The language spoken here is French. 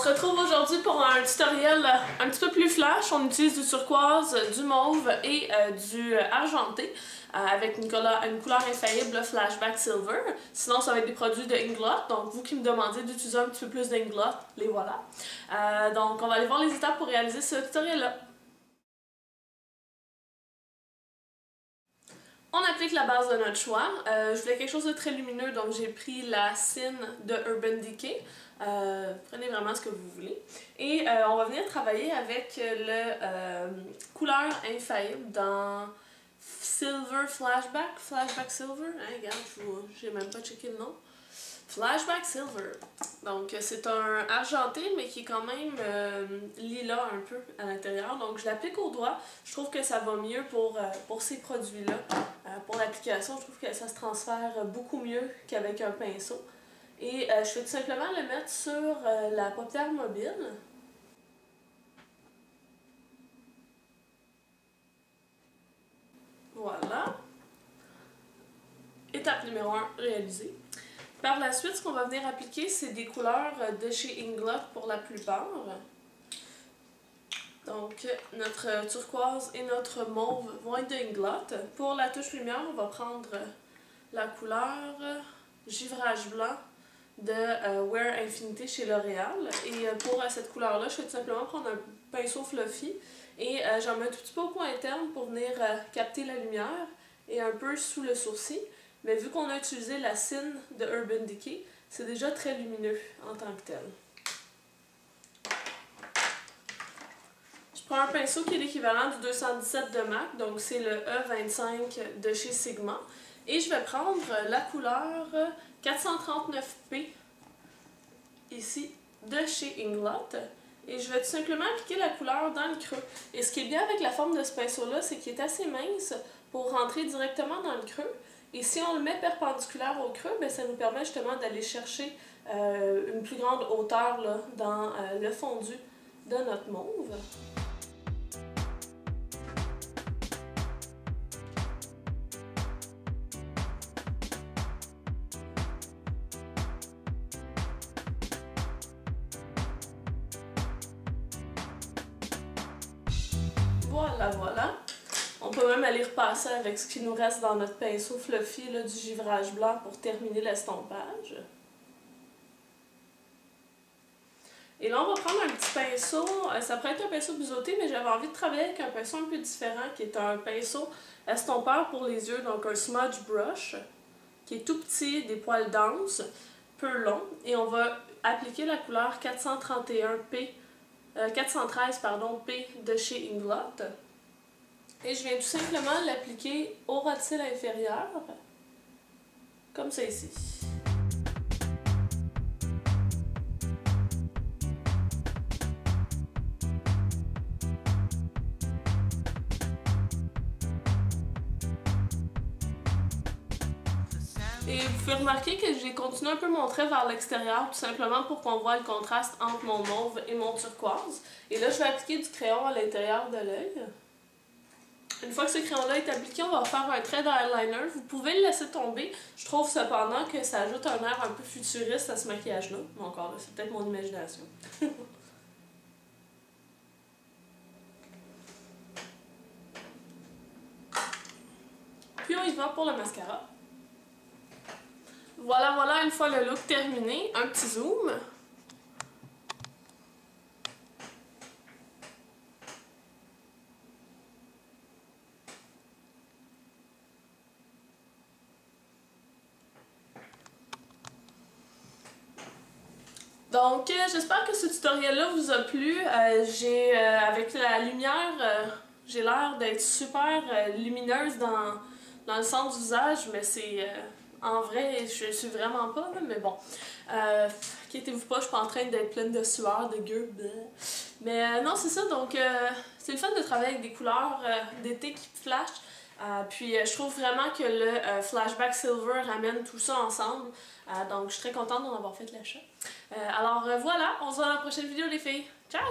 se retrouve aujourd'hui pour un tutoriel un petit peu plus flash. On utilise du turquoise, du mauve et du argenté avec une couleur infaillible Flashback Silver. Sinon, ça va être des produits de Inglot. Donc, vous qui me demandez d'utiliser un petit peu plus d'Inglot, les voilà. Donc, on va aller voir les étapes pour réaliser ce tutoriel-là. On applique la base de notre choix. Je voulais quelque chose de très lumineux, donc j'ai pris la Sin de Urban Decay. Prenez vraiment ce que vous voulez. Et on va venir travailler avec le couleur infaillible dans Silver Flashback. Flashback Silver. Hein, regarde, j'ai même pas checké le nom. Flashback Silver. Donc c'est un argenté mais qui est quand même lilas un peu à l'intérieur. Donc je l'applique au doigt. Je trouve que ça va mieux pour ces produits-là. Pour l'application, je trouve que ça se transfère beaucoup mieux qu'avec un pinceau. Et je vais tout simplement le mettre sur la paupière mobile. Voilà. Étape numéro 1 réalisée. Par la suite, ce qu'on va venir appliquer, c'est des couleurs de chez Inglot pour la plupart. Donc, notre turquoise et notre mauve vont être de Inglot. Pour la touche lumière, on va prendre la couleur givrage blanc de Wear Infinity chez L'Oréal. Et pour cette couleur-là, je vais tout simplement prendre un pinceau fluffy et j'en mets un tout petit peu au coin interne pour venir capter la lumière et un peu sous le sourcil. Mais vu qu'on a utilisé la Sin de Urban Decay, c'est déjà très lumineux en tant que tel. Je prends un pinceau qui est l'équivalent du 217 de MAC, donc c'est le E25 de chez Sigma. Et je vais prendre la couleur 439P, ici, de chez Inglot. Et je vais tout simplement appliquer la couleur dans le creux. Et ce qui est bien avec la forme de ce pinceau-là, c'est qu'il est assez mince pour rentrer directement dans le creux. Et si on le met perpendiculaire au creux, bien, ça nous permet justement d'aller chercher une plus grande hauteur là, dans le fondu de notre mauve. Voilà, voilà. On peut même aller repasser avec ce qui nous reste dans notre pinceau fluffy là, du givrage blanc pour terminer l'estompage. Et là, on va prendre un petit pinceau. Ça pourrait être un pinceau biseauté, mais j'avais envie de travailler avec un pinceau un peu différent, qui est un pinceau estompeur pour les yeux, donc un smudge brush, qui est tout petit, des poils denses, peu longs. Et on va appliquer la couleur 413 P de chez Inglot. Et je viens tout simplement l'appliquer au ras de cils inférieur, comme ça ici. Et vous pouvez remarquer que j'ai continué un peu mon trait vers l'extérieur, tout simplement pour qu'on voit le contraste entre mon mauve et mon turquoise. Et là, je vais appliquer du crayon à l'intérieur de l'œil. Une fois que ce crayon-là est appliqué, on va faire un trait d'eyeliner. Vous pouvez le laisser tomber. Je trouve cependant que ça ajoute un air un peu futuriste à ce maquillage-là. Mais encore là, c'est peut-être mon imagination. Puis on y va pour le mascara. Voilà, voilà, une fois le look terminé, un petit zoom. Donc, j'espère que ce tutoriel-là vous a plu. Avec la lumière, j'ai l'air d'être super lumineuse dans le centre du visage, mais c'est... en vrai, je suis vraiment pas, là, mais bon. Inquiétez-vous pas, je suis pas en train d'être pleine de sueur, de gueule. Mais non, c'est ça, donc c'est le fun de travailler avec des couleurs d'été qui flashent. Puis je trouve vraiment que le Flashback Silver ramène tout ça ensemble. Donc je suis très contente d'en avoir fait l'achat. Alors voilà, on se voit dans la prochaine vidéo les filles. Ciao!